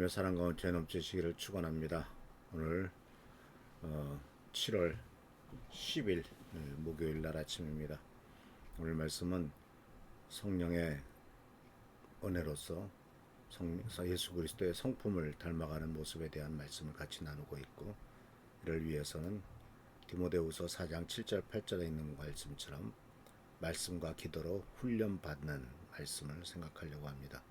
하나님의 사랑 가운데 죄 넘치시기를 축원합니다. 오늘 7월 10일 목요일 날 아침입니다. 오늘 말씀은 성령의 은혜로서 예수 그리스도의 성품을 닮아가는 모습에 대한 말씀을 같이 나누고 있고, 이를 위해서는 디모데후서 4장 7절 8절에 있는 말씀처럼 말씀과 기도로 훈련받는 말씀을 생각하려고 합니다.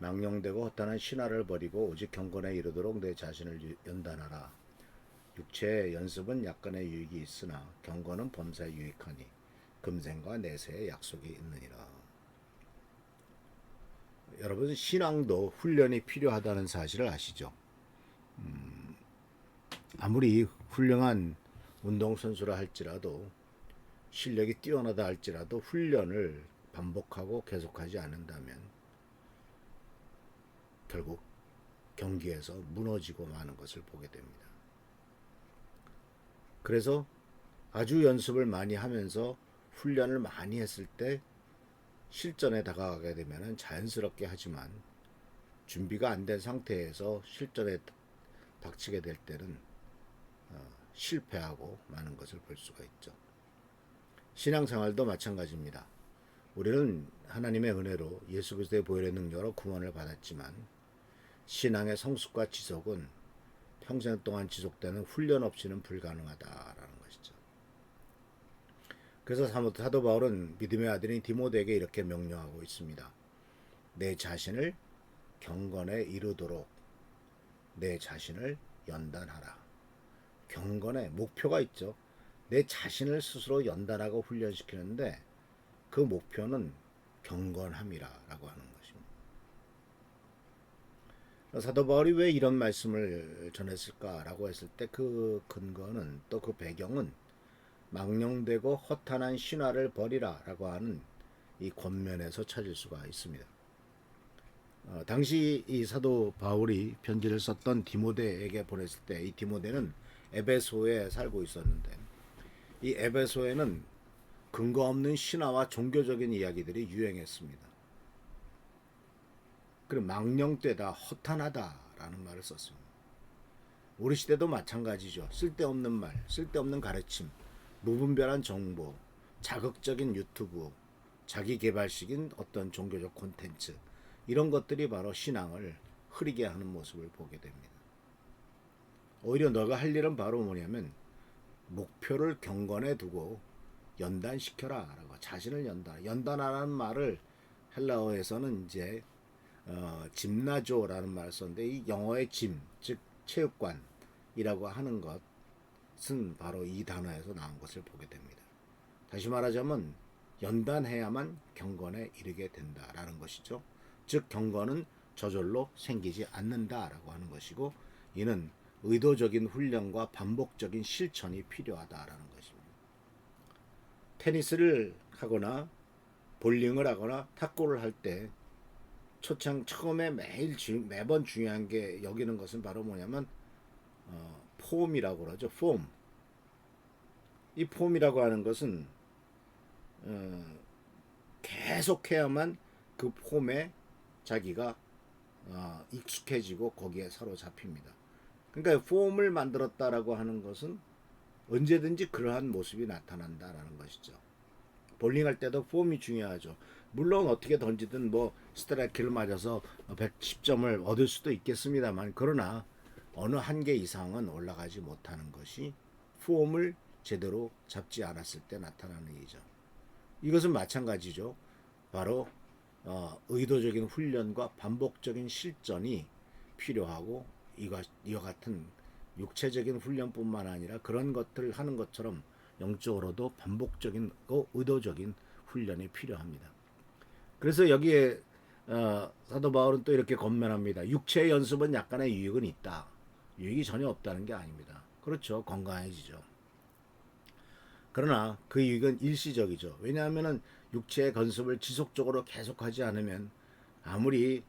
망령되고 허탄한 신화를 버리고 오직 경건에 이르도록 내 자신을 연단하라. 육체의 연습은 약간의 유익이 있으나 경건은 범사에 유익하니 금생과 내세의 약속이 있느니라. 여러분, 신앙도 훈련이 필요하다는 사실을 아시죠? 아무리 훌륭한 운동선수라 할지라도, 실력이 뛰어나다 할지라도 훈련을 반복하고 계속하지 않는다면 결국 경기에서 무너지고 마는 것을 보게 됩니다. 그래서 아주 연습을 많이 하면서 훈련을 많이 했을 때 실전에 다가가게 되면 자연스럽게 하지만, 준비가 안 된 상태에서 실전에 닥치게 될 때는 실패하고 마는 것을 볼 수가 있죠. 신앙생활도 마찬가지입니다. 우리는 하나님의 은혜로 예수 그리스도의 보혈의 능력으로 구원을 받았지만, 신앙의 성숙과 지속은 평생 동안 지속되는 훈련 없이는 불가능하다라는 것이죠. 그래서 사도 바울은 믿음의 아들인 디모데에게 이렇게 명령하고 있습니다. 내 자신을 경건에 이르도록 내 자신을 연단하라. 경건에 목표가 있죠. 내 자신을 스스로 연단하고 훈련시키는데 그 목표는 경건함이라고 하는 것입니다. 사도 바울이 왜 이런 말씀을 전했을까라고 했을 때 그 근거는, 또 그 배경은 망령되고 허탄한 신화를 버리라라고 하는 이 권면에서 찾을 수가 있습니다. 당시 이 사도 바울이 편지를 썼던 디모데에게 보냈을 때, 이 디모데는 에베소에 살고 있었는데, 이 에베소에는 근거 없는 신화와 종교적인 이야기들이 유행했습니다. 그리고 망령되다, 허탄하다라는 말을 썼습니다. 우리 시대도 마찬가지죠. 쓸데없는 말, 쓸데없는 가르침, 무분별한 정보, 자극적인 유튜브, 자기개발식인 어떤 종교적 콘텐츠, 이런 것들이 바로 신앙을 흐리게 하는 모습을 보게 됩니다. 오히려 너가 할 일은 바로 뭐냐면 목표를 경건에 두고 연단시켜라 라고, 자신을 연단하라는 말을 헬라어에서는 이제 짐나조라는 말을 썼는데, 이 영어의 짐, 즉 체육관이라고 하는 것은 바로 이 단어에서 나온 것을 보게 됩니다. 다시 말하자면 연단해야만 경건에 이르게 된다라는 것이죠. 즉 경건은 저절로 생기지 않는다라고 하는 것이고, 이는 의도적인 훈련과 반복적인 실천이 필요하다라는 것입니다. 테니스를 하거나 볼링을 하거나 탁구를 할 때 초창 처음에 매번 중요한 게, 여기는 것은 바로 뭐냐면 폼이라고 그러죠. 폼. 이 폼이라고 하는 것은 계속해야만 그 폼에 자기가 익숙해지고 거기에 사로잡힙니다. 그러니까 폼을 만들었다라고 하는 것은 언제든지 그러한 모습이 나타난다라는 것이죠. 볼링할 때도 폼이 중요하죠. 물론 어떻게 던지든 뭐 스트라이크를 맞아서 110점을 얻을 수도 있겠습니다만, 그러나 어느 한계 이상은 올라가지 못하는 것이 폼을 제대로 잡지 않았을 때 나타나는 일이죠. 이것은 마찬가지죠. 바로 의도적인 훈련과 반복적인 실전이 필요하고, 이와 같은 육체적인 훈련뿐만 아니라 그런 것들을 하는 것처럼 영적으로도 반복적인 의도적인 훈련이 필요합니다. 그래서 여기에 사도 바울은 또 이렇게 권면합니다. 육체의 연습은 약간의 유익은 있다. 유익이 전혀 없다는 게 아닙니다. 그렇죠. 건강해지죠. 그러나 그 유익은 일시적이죠. 왜냐하면 육체의 건습을 지속적으로 계속하지 않으면, 아무리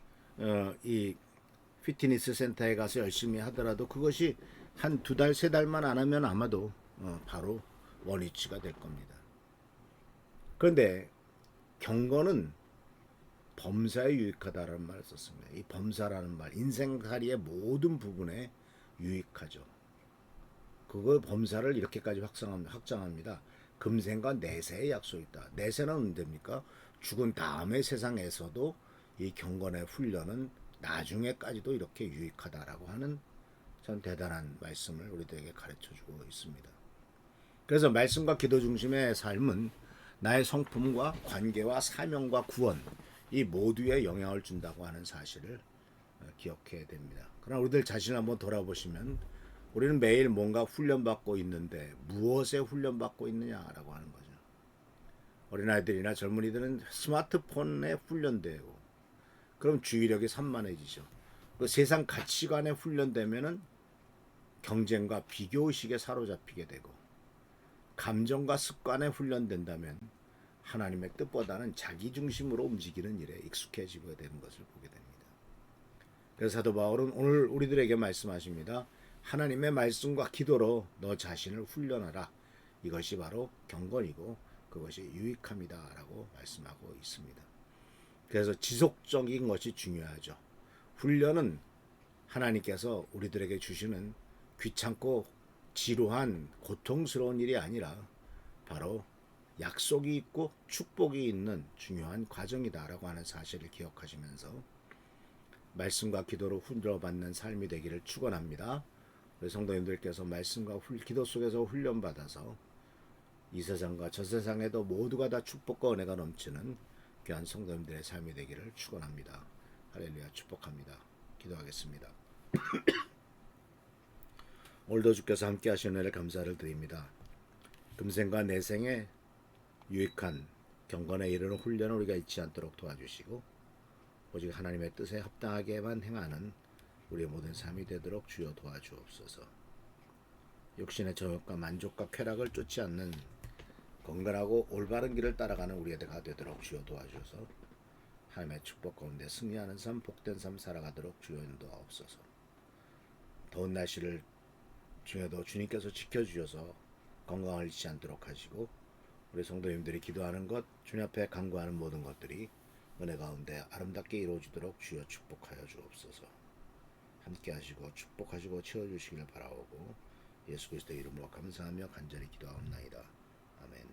이 피트니스 센터에 가서 열심히 하더라도 그것이 한 2달, 3달만 안 하면 아마도 바로 원위치가 될 겁니다. 그런데 경건은 범사에 유익하다라는 말을 썼습니다. 이 범사라는 말, 인생살이의 모든 부분에 유익하죠. 그거 범사를 이렇게까지 확장합니다. 금생과 내세의 약속이 있다. 내세는 언제입니까? 죽은 다음의 세상에서도 이 경건의 훈련은 나중에까지도 이렇게 유익하다라고 하는 참 대단한 말씀을 우리들에게 가르쳐주고 있습니다. 그래서 말씀과 기도 중심의 삶은 나의 성품과 관계와 사명과 구원 이 모두에 영향을 준다고 하는 사실을 기억해야 됩니다. 그러나 우리들 자신을 한번 돌아보시면 우리는 매일 뭔가 훈련받고 있는데 무엇에 훈련받고 있느냐라고 하는 거죠. 어린아이들이나 젊은이들은 스마트폰에 훈련되고 그럼 주의력이 산만해지죠. 그 세상 가치관에 훈련되면은 경쟁과 비교의식에 사로잡히게 되고 감정과 습관에 훈련된다면 하나님의 뜻보다는 자기 중심으로 움직이는 일에 익숙해지게 되는 것을 보게 됩니다. 그래서 사도 바울은 오늘 우리들에게 말씀하십니다. 하나님의 말씀과 기도로 너 자신을 훈련하라. 이것이 바로 경건이고 그것이 유익함이다 라고 말씀하고 있습니다. 그래서 지속적인 것이 중요하죠. 훈련은 하나님께서 우리들에게 주시는 귀찮고 지루한 고통스러운 일이 아니라 바로 약속이 있고 축복이 있는 중요한 과정이다라고 하는 사실을 기억하시면서 말씀과 기도로 훈련받는 삶이 되기를 축원합니다. 우리 성도님들께서 말씀과 기도 속에서 훈련받아서 이 세상과 저 세상에도 모두가 다 축복과 은혜가 넘치는 귀한 성도님들의 삶이 되기를 축원합니다. 할렐루야 축복합니다. 기도하겠습니다. 오늘도 주께서 함께 하시는 은혜를 감사를 드립니다. 금생과 내생에 유익한 경건에 이르는 훈련을 우리가 잊지 않도록 도와주시고 오직 하나님의 뜻에 합당하게만 행하는 우리의 모든 삶이 되도록 주여 도와주옵소서. 육신의 정욕과 만족과 쾌락을 쫓지 않는 건강하고 올바른 길을 따라가는 우리가 되도록 주여 도와주셔서 하나님의 축복 가운데 승리하는 삶, 복된 삶 살아가도록 주여 인도하옵소서. 더운 날씨를 중에도 주님께서 지켜주셔서 건강을 잃지 않도록 하시고 우리 성도님들이 기도하는 것, 주님 앞에 간구하는 모든 것들이 은혜 가운데 아름답게 이루어지도록 주여 축복하여 주옵소서. 함께 하시고 축복하시고 채워주시길 바라오고 예수 그리스도의 이름으로 감사하며 간절히 기도하옵나이다. 아멘.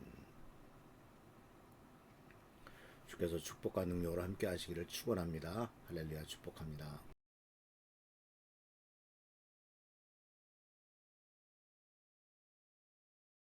주께서 축복과 능력으로 함께 하시기를 축원합니다. 할렐루야 축복합니다.